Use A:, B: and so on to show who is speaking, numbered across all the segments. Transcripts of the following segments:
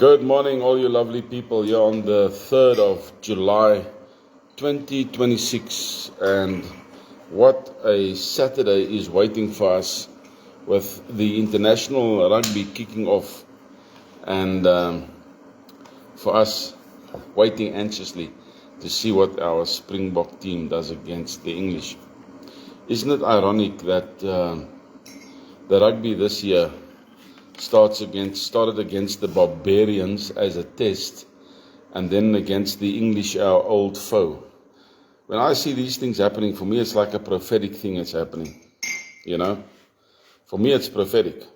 A: Good morning, all you lovely people. Here on the 3rd of July 2026, and what a Saturday is waiting for us with the international rugby kicking off, and for us waiting anxiously to see what our Springbok team does against the English. Isn't it ironic that the rugby this year started against the Barbarians as a test, and then against the English, our old foe? When I see these things happening, for me it's like a prophetic thing that's happening. For me it's prophetic.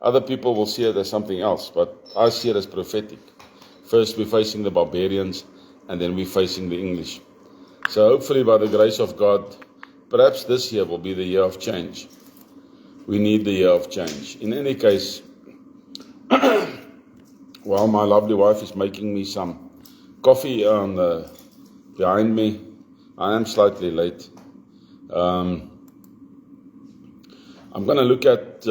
A: Other people will see it as something else, but I see it as prophetic. First we're facing the Barbarians, and then we're facing the English. So hopefully, by the grace of God, perhaps this year will be the year of change. We need the year of change. In any case, while my lovely wife is making me some coffee behind me, I am slightly late. I'm going to look at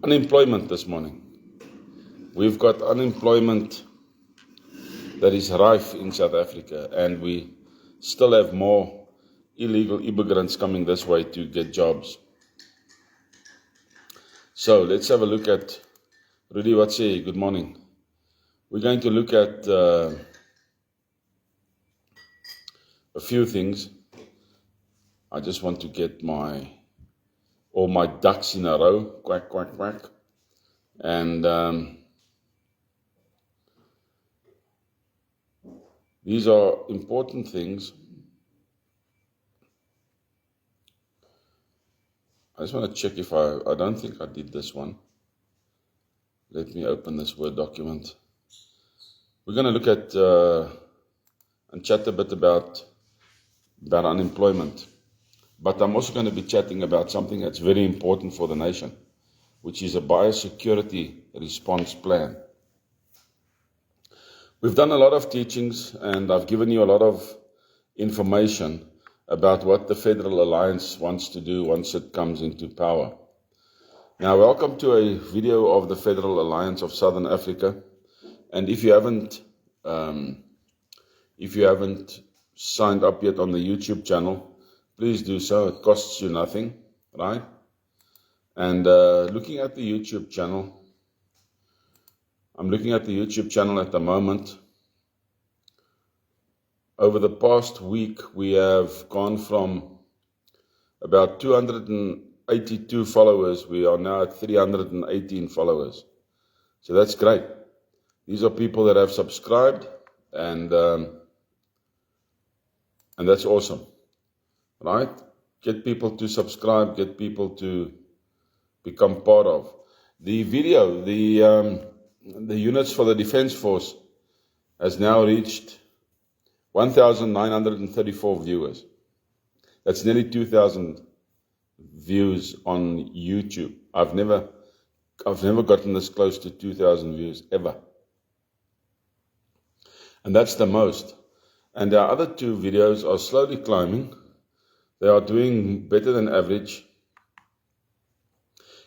A: unemployment this morning. We've got unemployment that is rife in South Africa, and we still have more illegal immigrants coming this way to get jobs. So let's have a look at Rudy Watse. Good morning. We're going to look at a few things. I just want to get all my ducks in a row. Quack, quack, quack. And these are important things. I just want to check if I don't think I did this one. Let me open this Word document. We're going to look at and chat a bit about unemployment. But I'm also going to be chatting about something that's very important for the nation, which is a biosecurity response plan. We've done a lot of teachings, and I've given you a lot of information about what the Federal Alliance wants to do once it comes into power. Now, welcome to a video of the Federal Alliance of Southern Africa. And if you haven't signed up yet on the YouTube channel, please do so. It costs you nothing, right? And looking at the YouTube channel, I'm looking at the YouTube channel at the moment. Over the past week, we have gone from about 282 followers. We are now at 318 followers. So that's great. These are people that have subscribed, and that's awesome, right? Get people to subscribe, get people to become part of. The video, the units for the Defence Force has now reached 1,934 viewers. That's nearly 2,000 views on YouTube. I've never gotten this close to 2,000 views ever. And that's the most. And our other two videos are slowly climbing. They are doing better than average.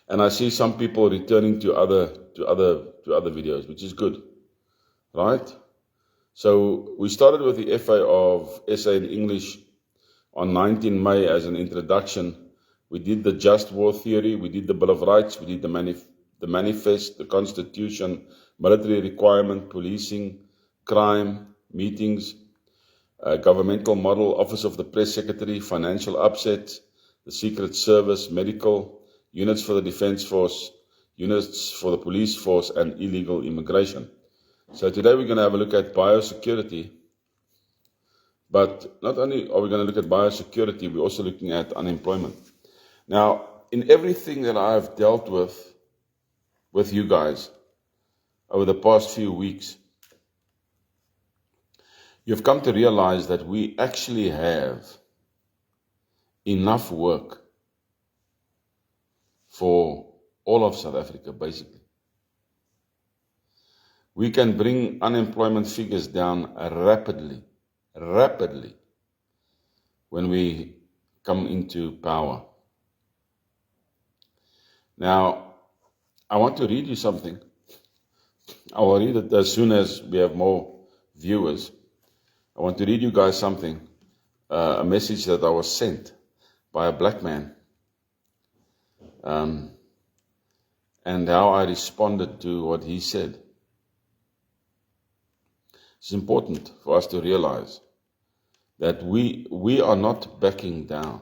A: And I see some people returning to other videos, which is good, right? So we started with the FA of SA in English on 19 May as an introduction. We did the just war theory, we did the Bill of Rights, we did the manifest, the Constitution, military requirement, policing, crime, meetings, governmental model, Office of the Press Secretary, financial upsets, the Secret Service, medical, units for the Defence Force, units for the police force, and illegal immigration. So today we're going to have a look at biosecurity. But not only are we going to look at biosecurity, we're also looking at unemployment. Now, in everything that I've dealt with you guys over the past few weeks, you've come to realize that we actually have enough work for all of South Africa, basically. We can bring unemployment figures down rapidly, when we come into power. Now, I want to read you something. I will read it as soon as we have more viewers. I want to read you guys something, a message that I was sent by a black man, and how I responded to what he said. It's important for us to realize that we are not backing down.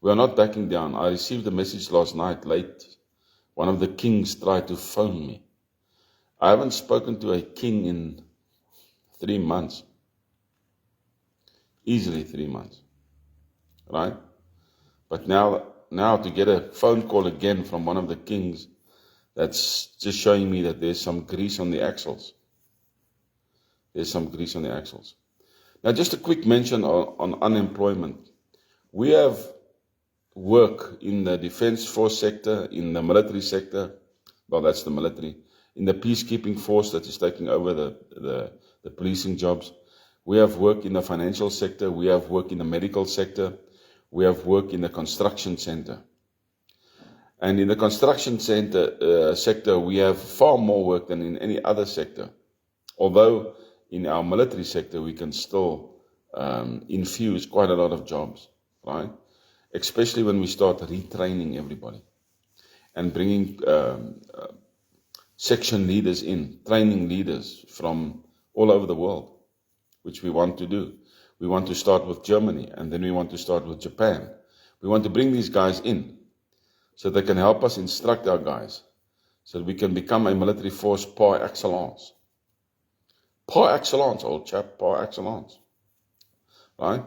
A: We are not backing down. I received a message last night late. One of the kings tried to phone me. I haven't spoken to a king in 3 months. Easily 3 months. Right? But now to get a phone call again from one of the kings, that's just showing me that there's some grease on the axles. There's some grease on the axles. Now, just a quick mention on unemployment. We have work in the defense force sector, in the military sector. Well, that's the military. In the peacekeeping force that is taking over the policing jobs. We have work in the financial sector. We have work in the medical sector. We have work in the construction center. And in the construction sector, we have far more work than in any other sector. Although in our military sector, we can still infuse quite a lot of jobs, right? Especially when we start retraining everybody and bringing section leaders in, training leaders from all over the world, which we want to do. We want to start with Germany, and then we want to start with Japan. We want to bring these guys in so they can help us instruct our guys so that we can become a military force par excellence. Par excellence, old chap, par excellence. Right?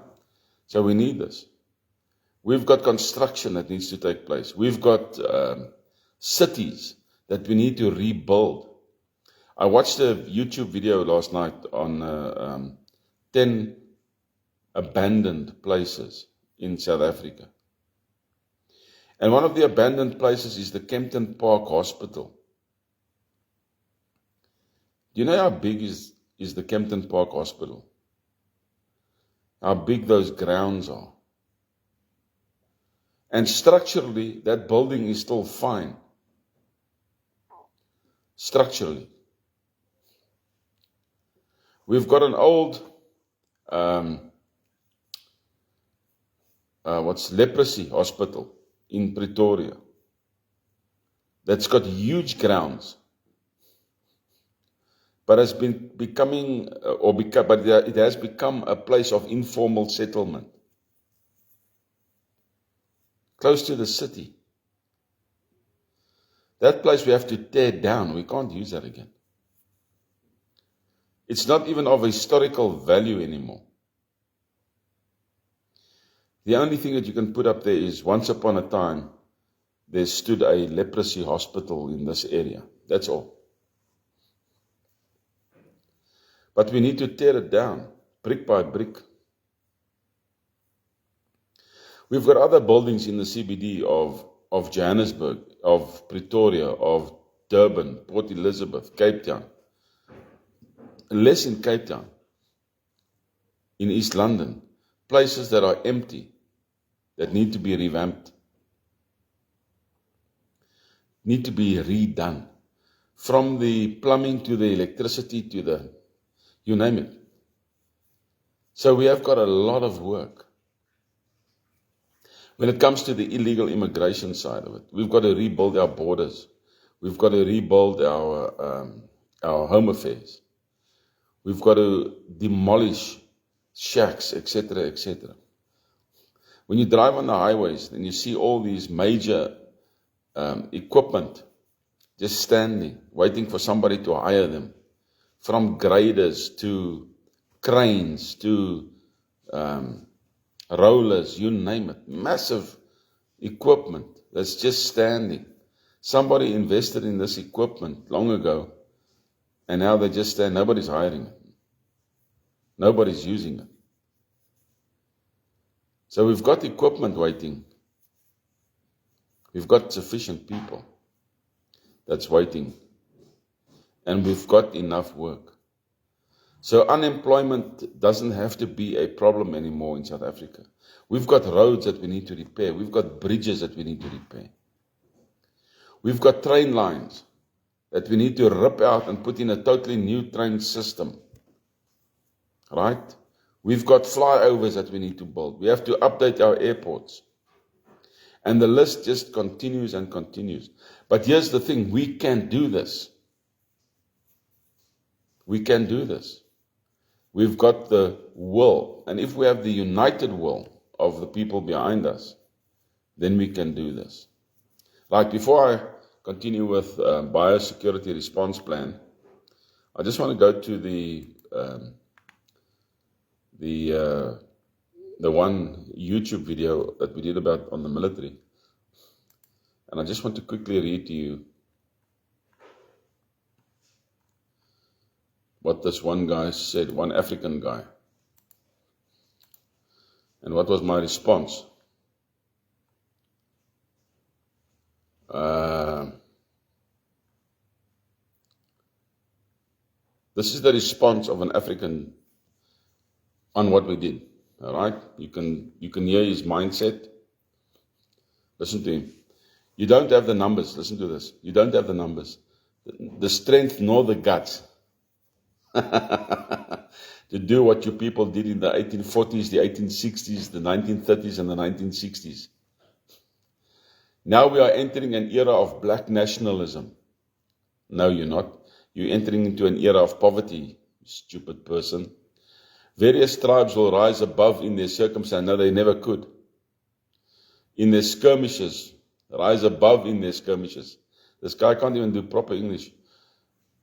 A: So we need this. We've got construction that needs to take place. We've got cities that we need to rebuild. I watched a YouTube video last night on 10 abandoned places in South Africa. And one of the abandoned places is the Kempton Park Hospital. Do you know how big is the Kempton Park Hospital? How big those grounds are. And structurally, that building is still fine. Structurally. We've got an old, leprosy hospital in Pretoria that's got huge grounds, but has been becoming, it has become a place of informal settlement, close to the city. That place we have to tear down. We can't use that again. It's not even of historical value anymore. The only thing that you can put up there is, once upon a time, there stood a leprosy hospital in this area. That's all. But we need to tear it down, brick by brick. We've got other buildings in the CBD of Johannesburg, of Pretoria, of Durban, Port Elizabeth, Cape Town. Less in Cape Town, in East London, places that are empty, that need to be revamped, need to be redone, from the plumbing to the electricity to the, you name it. So we have got a lot of work. When it comes to the illegal immigration side of it, we've got to rebuild our borders. We've got to rebuild our home affairs. We've got to demolish shacks, etc., etc. When you drive on the highways, then you see all these major equipment just standing, waiting for somebody to hire them. From graders to cranes to rollers, you name it. Massive equipment that's just standing. Somebody invested in this equipment long ago, and now they just stand. Nobody's hiring it. Nobody's using it. So we've got equipment waiting. We've got sufficient people that's waiting. And we've got enough work. So unemployment doesn't have to be a problem anymore in South Africa. We've got roads that we need to repair. We've got bridges that we need to repair. We've got train lines that we need to rip out and put in a totally new train system. Right? We've got flyovers that we need to build. We have to update our airports. And the list just continues and continues. But here's the thing, we can do this. We can do this. We've got the will. And if we have the united will of the people behind us, then we can do this. Like, before I continue with biosecurity response plan, I just want to go to the one YouTube video that we did about on the military. And I just want to quickly read to you what this one guy said, one African guy. And what was my response? This is the response of an African on what we did. All right? You can hear his mindset. Listen to him. You don't have the numbers. Listen to this. You don't have the numbers, the strength nor the guts to do what you people did in the 1840s, the 1860s, the 1930s, and the 1960s. Now we are entering an era of black nationalism. No, you're not. You're entering into an era of poverty, you stupid person. Various tribes will rise above in their circumstance. No, they never could. In their skirmishes, rise above in their skirmishes. This guy can't even do proper English.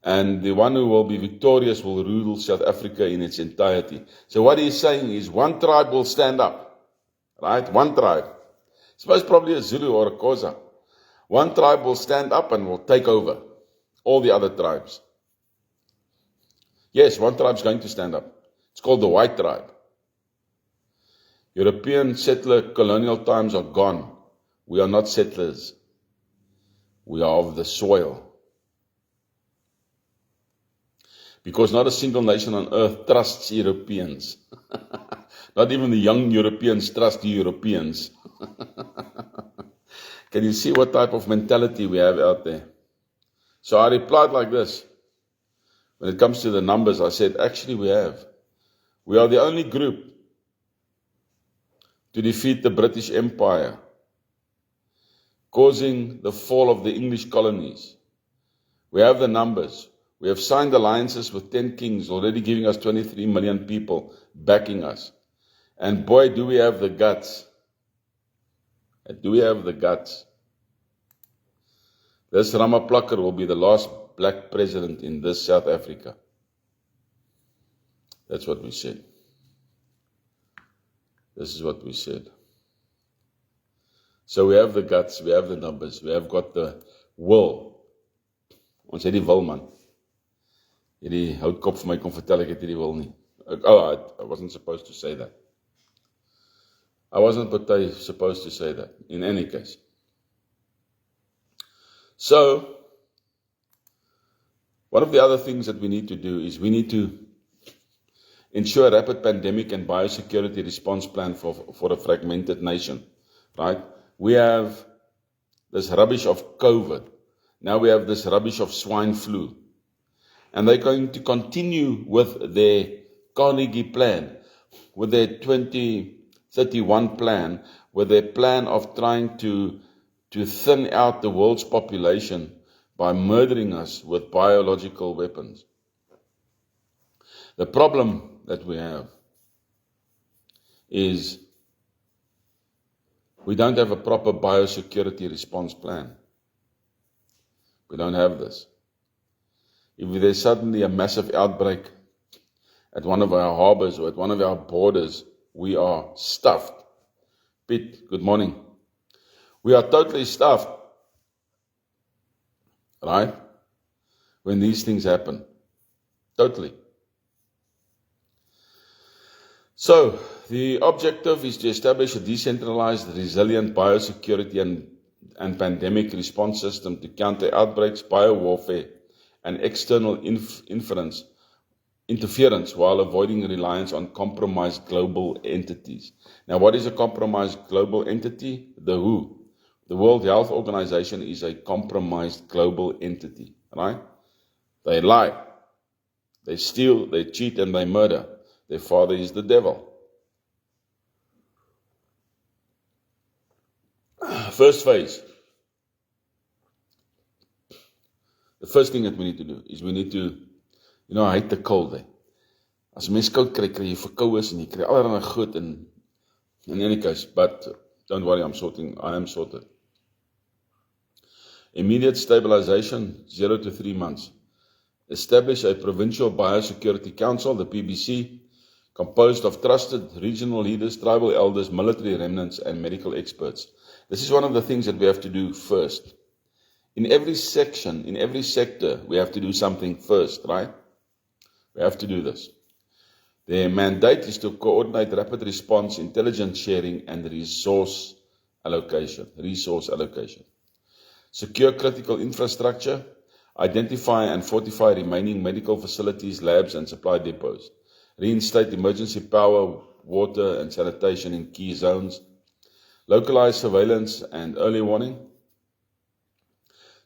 A: And the one who will be victorious will rule South Africa in its entirety. So what he's saying is one tribe will stand up. Right? One tribe. Suppose probably a Zulu or a Xhosa. One tribe will stand up and will take over all the other tribes. Yes, one tribe is going to stand up. It's called the white tribe. European settler colonial times are gone. We are not settlers. We are of the soil. Because not a single nation on earth trusts Europeans. Not even the young Europeans trust the Europeans. Can you see what type of mentality we have out there? So I replied like this. When it comes to the numbers, I said, actually we have. We are the only group to defeat the British Empire, causing the fall of the English colonies. We have the numbers. We have signed alliances with 10 kings, already giving us 23 million people backing us. And boy, do we have the guts. Do we have the guts? This Ramaphosa will be the last black president in this South Africa. That's what we said. This is what we said. So we have the guts, we have the numbers, we have got the will. Ons het die wil, man. Hierdie houtkop vir my kom vertel ek het hierdie wil nie. I wasn't supposed to say that. I wasn't supposed to say that, in any case. So, one of the other things that we need to do is we need to ensure a rapid pandemic and biosecurity response plan for a fragmented nation, right? We have this rubbish of COVID. Now we have this rubbish of swine flu. And they're going to continue with their Carnegie plan, with their 2031 plan, with their plan of trying to thin out the world's population by murdering us with biological weapons. The problem that we have is we don't have a proper biosecurity response plan. We don't have this. If there's suddenly a massive outbreak at one of our harbors or at one of our borders, we are stuffed. Pete, good morning. We are totally stuffed, right? When these things happen. Totally. So, the objective is to establish a decentralized, resilient biosecurity and pandemic response system to counter outbreaks, biowarfare, and external interference while avoiding reliance on compromised global entities. Now, what is a compromised global entity? The WHO, The World Health Organization is a compromised global entity, right? They lie, they steal, they cheat, and they murder. Their father is the devil. First phase. The first thing that we need to do is we need to, I hate the cold. As mens koud kry jy verkoues en jy kry allerlei goed in any case, but don't worry, I am sorted. Immediate stabilization, 0 to 3 months. Establish a Provincial Biosecurity Council, the PBC, composed of trusted regional leaders, tribal elders, military remnants, and medical experts. This is one of the things that we have to do first. In every section, in every sector, we have to do something first, right? We have to do this. Their mandate is to coordinate rapid response, intelligence sharing, and resource allocation. Secure critical infrastructure, identify and fortify remaining medical facilities, labs, and supply depots. Reinstate emergency power, water, and sanitation in key zones. Localize surveillance and early warning.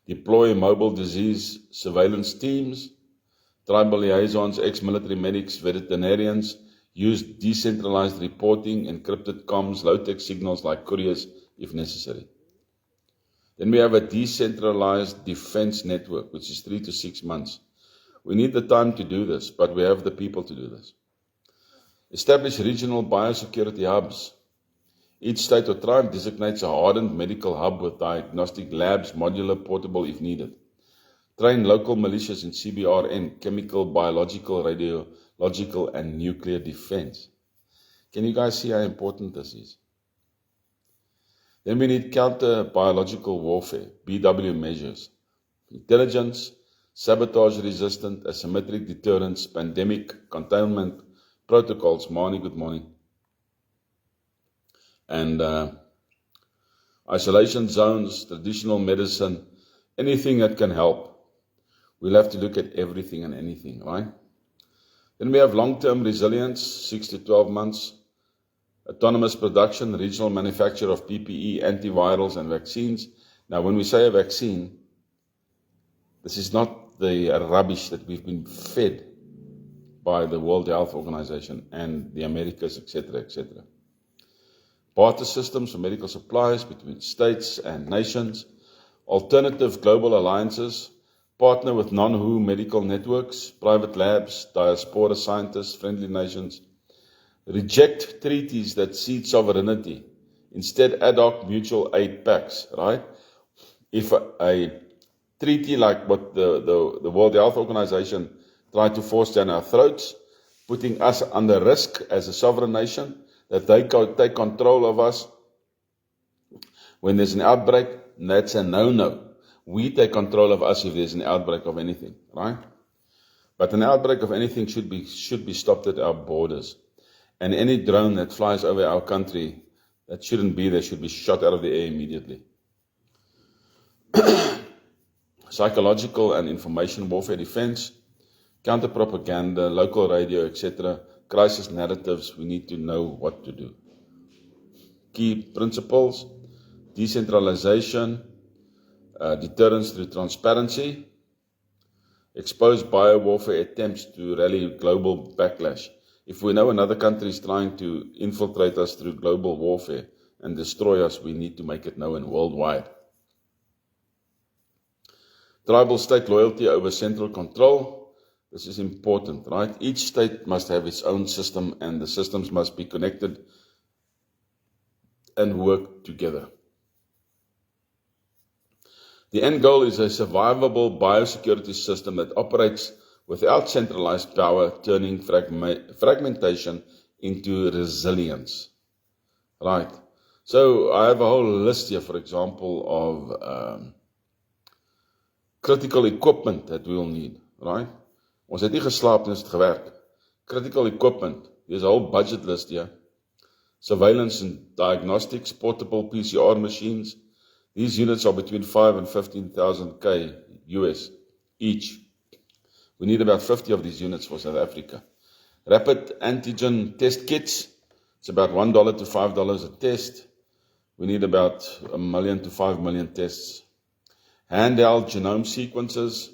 A: Deploy mobile disease surveillance teams. Tribal liaisons, ex-military medics, veterinarians. Use decentralized reporting, encrypted comms, low-tech signals like couriers if necessary. Then we have a decentralized defense network, which is 3 to 6 months. We need the time to do this, but we have the people to do this. Establish regional biosecurity hubs. Each state or tribe designates a hardened medical hub with diagnostic labs, modular, portable if needed. Train local militias in CBRN, chemical, biological, radiological, and nuclear defense. Can you guys see how important this is? Then we need counter-biological warfare, BW measures. Intelligence, sabotage-resistant, asymmetric deterrence, pandemic, containment, protocols. Mani, good morning. And isolation zones, traditional medicine, anything that can help. We'll have to look at everything and anything, right? Then we have long-term resilience, 6 to 12 months. Autonomous production, regional manufacture of PPE, antivirals, and vaccines. Now, when we say a vaccine, this is not the rubbish that we've been fed by the World Health Organization and the Americas, etc., etc. Barter systems for medical supplies between states and nations. Alternative global alliances. Partner with non-WHO medical networks, private labs, diaspora scientists, friendly nations. Reject treaties that cede sovereignty. Instead, ad hoc mutual aid pacts, right? If a treaty like what the World Health Organization tried to force down our throats, putting us under risk as a sovereign nation, that they take control of us when there's an outbreak, that's a no-no. We take control of us if there's an outbreak of anything, right? But an outbreak of anything should be stopped at our borders. And any drone that flies over our country that shouldn't be there should be shot out of the air immediately. Psychological and information warfare defense, counter-propaganda, local radio, etc., crisis narratives, we need to know what to do. Key principles, decentralization, deterrence through transparency, expose biowarfare attempts to rally global backlash. If we know another country is trying to infiltrate us through global warfare and destroy us, we need to make it known worldwide. Tribal state loyalty over central control. This is important, right? Each state must have its own system and the systems must be connected and work together. The end goal is a survivable biosecurity system that operates without centralized power, turning fragmentation into resilience. Right. So I have a whole list here, for example, of critical equipment that we will need. Right. Ons het nie geslaap en ons het gewerk. Critical equipment. There's a whole budget list here. Surveillance and diagnostics, portable PCR machines. These units are between 5 and 15,000 US each. We need about 50 of these units for South Africa. Rapid antigen test kits. It's about $1 to $5 a test. We need about 1 million to 5 million tests. Handheld genome sequences.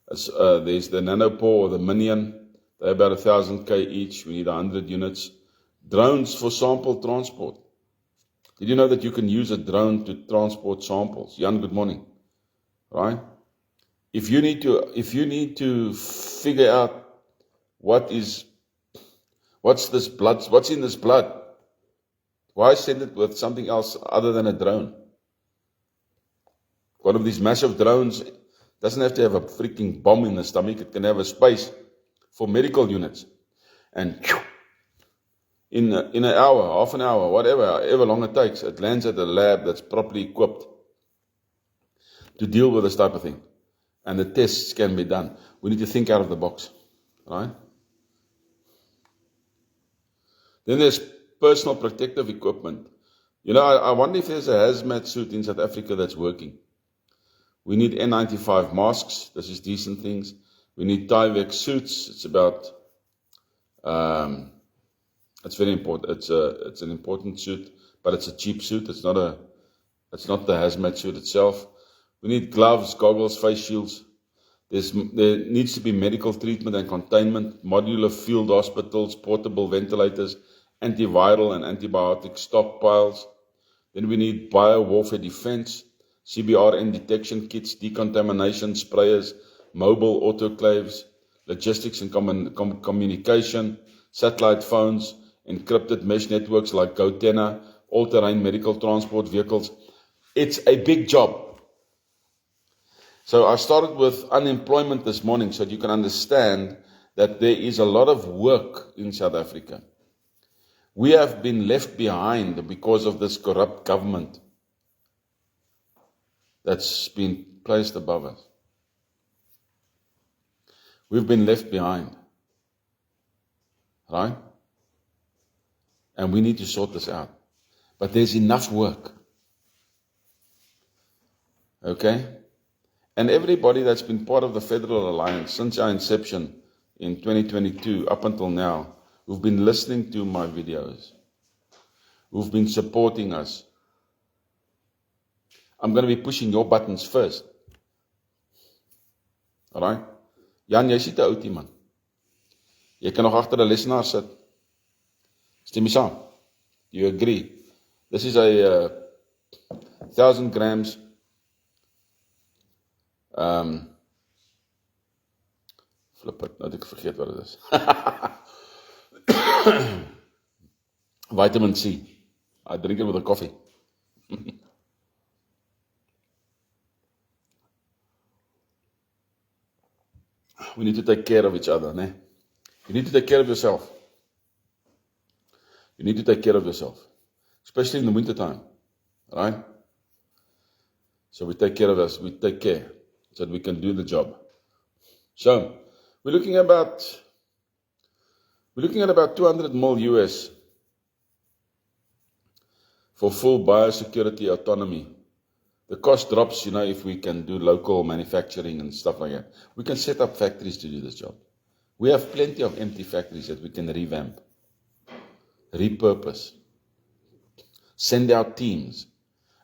A: There's the Nanopore or the Minion. They're about 1,000K each. We need 100 units. Drones for sample transport. Did you know that you can use a drone to transport samples? Jan, good morning. Right? If you need to figure out what's in this blood, why send it with something else other than a drone? One of these massive drones doesn't have to have a freaking bomb in the stomach. It can have a space for medical units. And in an hour, half an hour, however long it takes, it lands at a lab that's properly equipped to deal with this type of thing. And the tests can be done. We need to think out of the box. Right? Then there's personal protective equipment. You know, I wonder if there's a hazmat suit in South Africa that's working. We need N95 masks. This is decent things. We need Tyvek suits. It's about, it's very important. It's an important suit, but it's a cheap suit. It's not the hazmat suit itself. We need gloves, goggles, face shields. There needs to be medical treatment and containment, modular field hospitals, portable ventilators, antiviral and antibiotic stockpiles. Then we need biowarfare defense, CBRN detection kits, decontamination sprayers, mobile autoclaves, logistics and communication, satellite phones, encrypted mesh networks like GoTenna, all-terrain medical transport vehicles. It's a big job. So I started with unemployment this morning so that you can understand that there is a lot of work in South Africa. We have been left behind because of this corrupt government that's been placed above us. We've been left behind. Right? And we need to sort this out. But there's enough work. Okay? And everybody that's been part of the Federal Alliance since our inception in 2022 up until now, who've been listening to my videos, who've been supporting us, I'm going to be pushing your buttons first. Alright? Jan, jy is nie te oud nie, man. Jy kan nog agter 'n lesenaar sit. Stem jy saam? Do you agree? This is a 1,000 grams flip it, nou het ek vergeet wat het is. Vitamin C. I drink it with a coffee. We need to take care of each other, né? You need to take care of yourself. You need to take care of yourself. Especially in the winter time. Right? So we take care of us, we take care so that we can do the job. So, we're looking at about 200 mil US for full biosecurity autonomy. The cost drops, if we can do local manufacturing and stuff like that. We can set up factories to do this job. We have plenty of empty factories that we can revamp, repurpose, send out teams,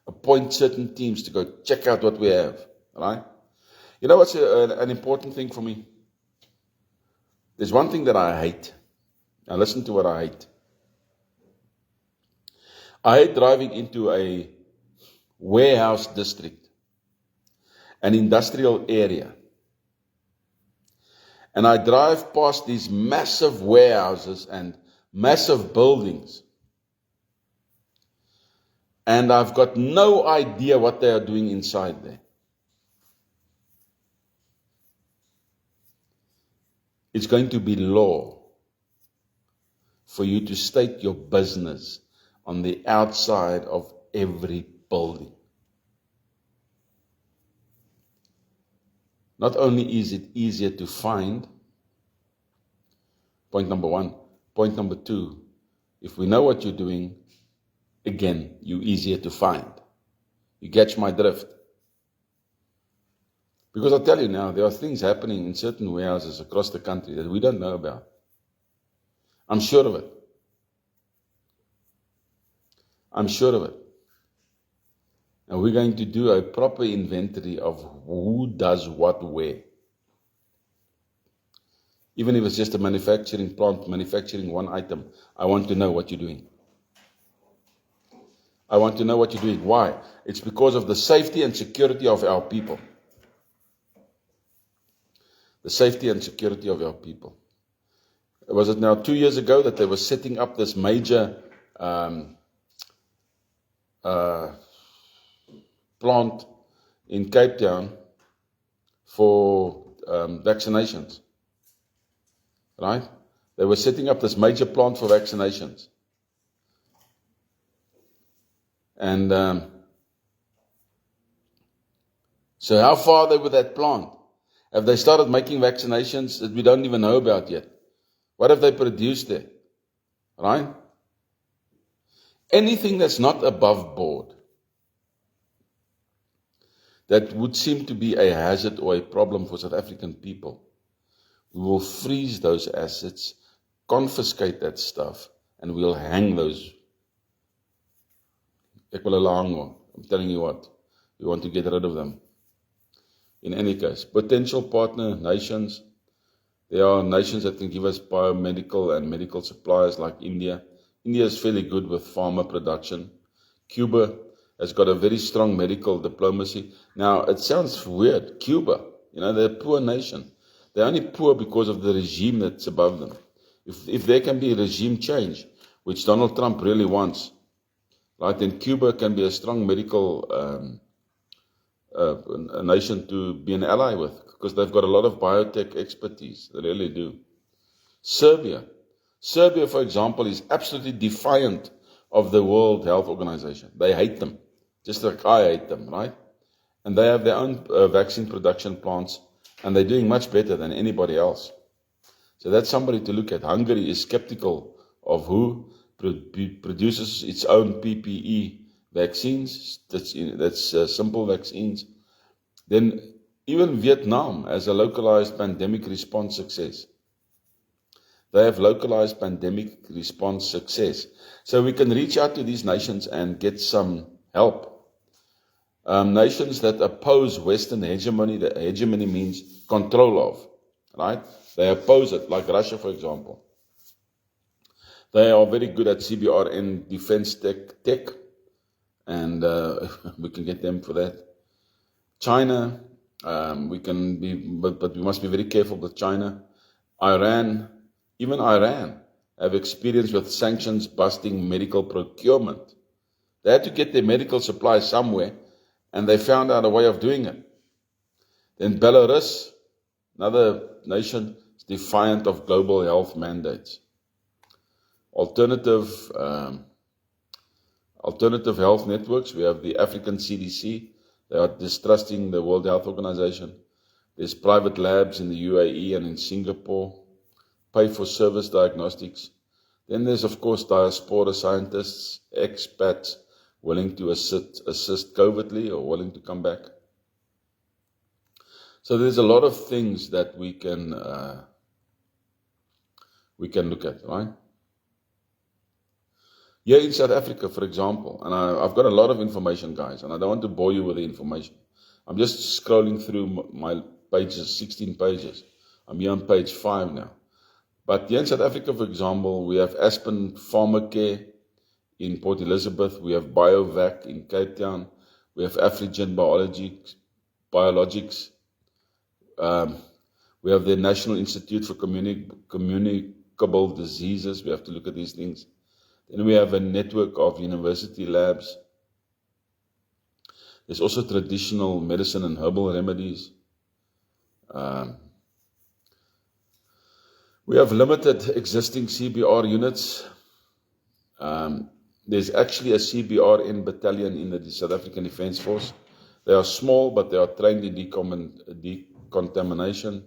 A: appoint certain teams to go check out what we have, right? You know what's an important thing for me? There's one thing that I hate. Now listen to what I hate. I hate driving into a warehouse district, an industrial area, and I drive past these massive warehouses and massive buildings, and I've got no idea what they are doing inside there. It's going to be law for you to state your business on the outside of every building. Not only is it easier to find, point number one. Point number two, if we know what you're doing, again, you're easier to find. You catch my drift? Because I'll tell you now, there are things happening in certain warehouses across the country that we don't know about. I'm sure of it. I'm sure of it. And we're going to do a proper inventory of who does what where. Even if it's just a manufacturing plant, manufacturing one item, I want to know what you're doing. I want to know what you're doing. Why? It's because of the safety and security of our people. The safety and security of our people. Was it now 2 years ago that they were setting up this major plant in Cape Town for vaccinations? Right? They were setting up this major plant for vaccinations. And so how far are they with that plant? Have they started making vaccinations that we don't even know about yet? What have they produced there? Right? Anything that's not above board, that would seem to be a hazard or a problem for South African people, we will freeze those assets, confiscate that stuff, and we'll hang those. I'm telling you what, we want to get rid of them. In any case, potential partner nations, there are nations that can give us biomedical and medical supplies like India. India is fairly good with pharma production. Cuba has got a very strong medical diplomacy. Now, it sounds weird. Cuba, they're a poor nation. They're only poor because of the regime that's above them. If there can be a regime change, which Donald Trump really wants, right, then Cuba can be a strong medical a nation to be an ally with, because they've got a lot of biotech expertise. They really do. Serbia, for example, is absolutely defiant of the World Health Organization. They hate them, just like I hate them, right? And they have their own vaccine production plants, and they're doing much better than anybody else. So that's somebody to look at. Hungary is skeptical of who produces its own PPE vaccines. That's simple vaccines. Then even Vietnam has a localized pandemic response success. They have localized pandemic response success. So we can reach out to these nations and get some help. Nations that oppose Western hegemony, the hegemony means control of, right? They oppose it, like Russia, for example. They are very good at CBRN defense tech, and we can get them for that. China, we can be, but we must be very careful with China. Iran, even Iran, have experience with sanctions busting medical procurement. They had to get their medical supplies somewhere, and they found out a way of doing it. Then Belarus, another nation, is defiant of global health mandates. Alternative health networks, we have the African CDC. They are distrusting the World Health Organization. There's private labs in the UAE and in Singapore, pay-for-service diagnostics. Then there's, of course, diaspora scientists, expats, willing to assist covertly or willing to come back. So there's a lot of things that we can look at, right? Here in South Africa, for example, and I've got a lot of information, guys, and I don't want to bore you with the information. I'm just scrolling through my pages, 16 pages. I'm here on page 5 now. But here in South Africa, for example, we have Aspen Pharmacare in Port Elizabeth. We have BioVac in Cape Town. We have Afrigen Biologics. We have the National Institute for Communicable Diseases. We have to look at these things. Then we have a network of university labs. There's also traditional medicine and herbal remedies. We have limited existing CBR units. There's actually a CBRN battalion in the South African Defence Force. They are small, but they are trained in decontamination.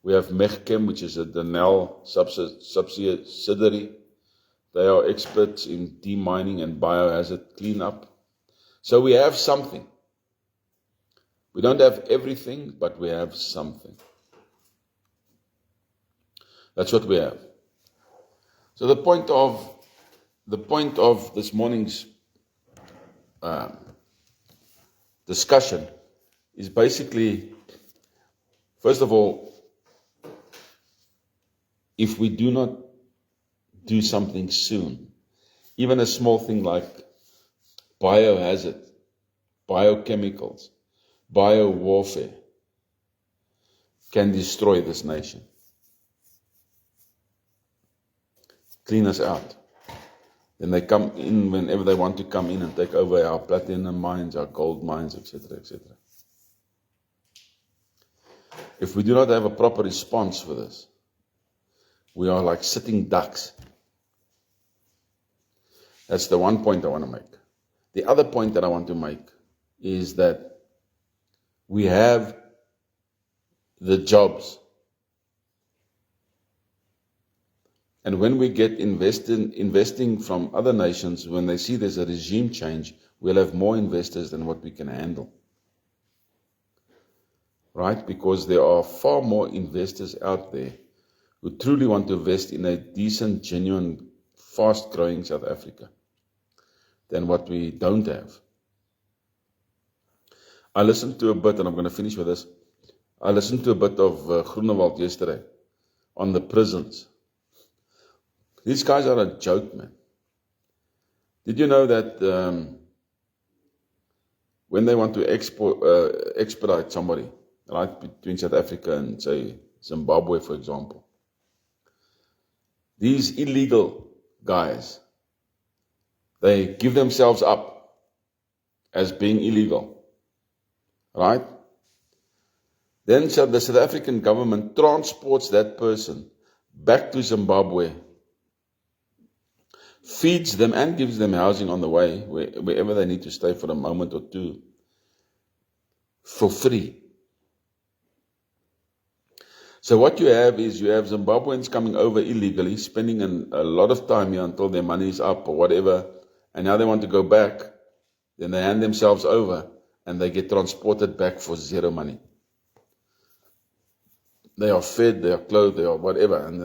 A: We have Mechchem, which is a Denel subsidiary. They are experts in demining and biohazard cleanup. So we have something. We don't have everything, but we have something. That's what we have. So the point of this morning's discussion is basically, first of all, if we do not do something soon, even a small thing like biohazard, biochemicals, biowarfare, can destroy this nation. Clean us out. Then they come in whenever they want to come in and take over our platinum mines, our gold mines, etc., etc. If we do not have a proper response for this, we are like sitting ducks. That's the one point I want to make. The other point that I want to make is that we have the jobs. And when we get investing from other nations, when they see there's a regime change, we'll have more investors than what we can handle. Right? Because there are far more investors out there who truly want to invest in a decent, genuine, fast-growing South Africa than what we don't have. I listened to a bit, and I'm going to finish with this. I listened to a bit of Groenewald yesterday on the prisons. These guys are a joke, man. Did you know that when they want to expedite somebody, right, between South Africa and, say, Zimbabwe, for example, these illegal guys, they give themselves up as being illegal, right? Then the South African government transports that person back to Zimbabwe, feeds them and gives them housing on the way, wherever they need to stay for a moment or two, for free. So what you have is you have Zimbabweans coming over illegally, spending a lot of time here until their money is up or whatever, and now they want to go back. Then they hand themselves over and they get transported back for zero money. They are fed, they are clothed, they are whatever, and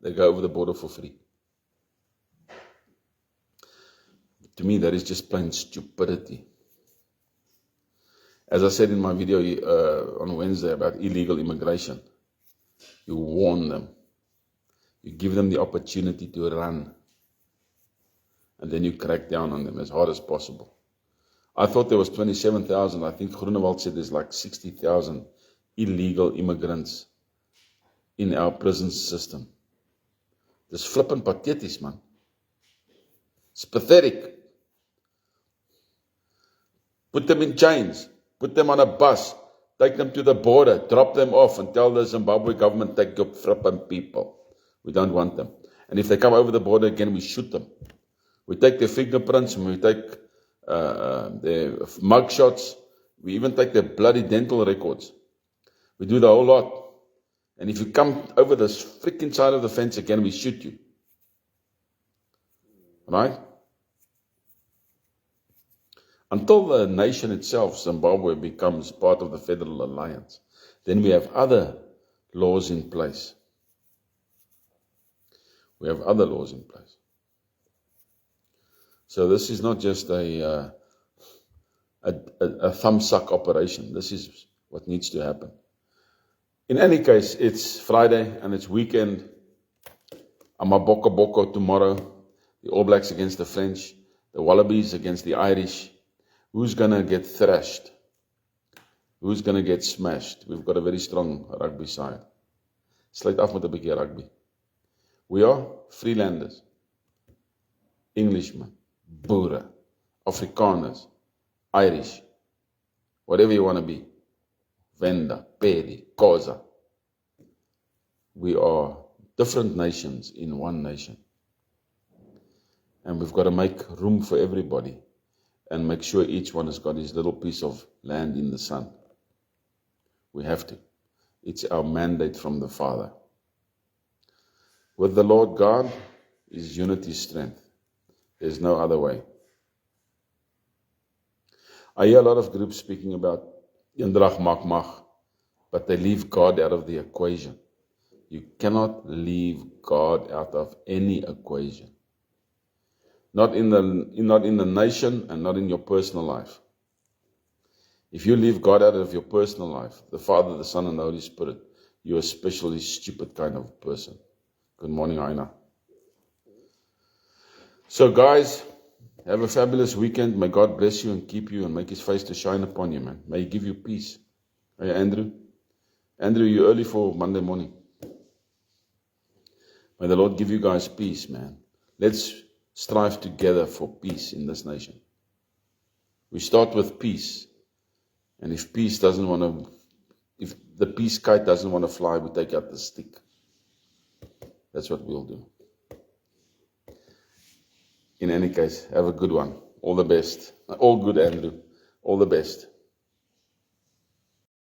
A: they go over the border for free. To me, that is just plain stupidity. As I said in my video on Wednesday about illegal immigration, you warn them. You give them the opportunity to run. And then you crack down on them as hard as possible. I thought there was 27,000. I think Groenewald said there's like 60,000 illegal immigrants in our prison system. Dis flippin' patheties, man. It's pathetic. Put them in chains. Put them on a bus. Take them to the border. Drop them off and tell the Zimbabwe government, take your flippin' people. We don't want them. And if they come over the border again, we shoot them. We take their fingerprints and we take their mugshots. We even take their bloody dental records. We do the whole lot. And if you come over this freaking side of the fence again, we shoot you. Right? Until the nation itself, Zimbabwe, becomes part of the Federal Alliance, then we have other laws in place. We have other laws in place. So this is not just a thumbsuck operation. This is what needs to happen. In any case, it's Friday and it's weekend. Amaboko Boko tomorrow. The All Blacks against the French. The Wallabies against the Irish. Who's going to get thrashed? Who's going to get smashed? We've got a very strong rugby side. Sluit af met 'n bietjie rugby. We are Freelanders, Englishmen, Boere, Afrikaners, Irish, whatever you want to be. Venda, Pedi, Koza. We are different nations in one nation. And we've got to make room for everybody and make sure each one has got his little piece of land in the sun. We have to. It's our mandate from the Father. With the Lord God is unity strength. There's no other way. I hear a lot of groups speaking about Eendrag maak mag, but they leave God out of the equation. You cannot leave God out of any equation. Not in the nation and not in your personal life. If you leave God out of your personal life, the Father, the Son, and the Holy Spirit, you're a specially stupid kind of person. Good morning, Aina. So guys, have a fabulous weekend. May God bless you and keep you and make His face to shine upon you, man. May He give you peace. Hey, Andrew? Andrew, you're early for Monday morning. May the Lord give you guys peace, man. Let's strive together for peace in this nation. We start with peace. And if if the peace kite doesn't want to fly, we take out the stick. That's what we'll do. In any case, have a good one. All the best. All good, Andrew. All the best.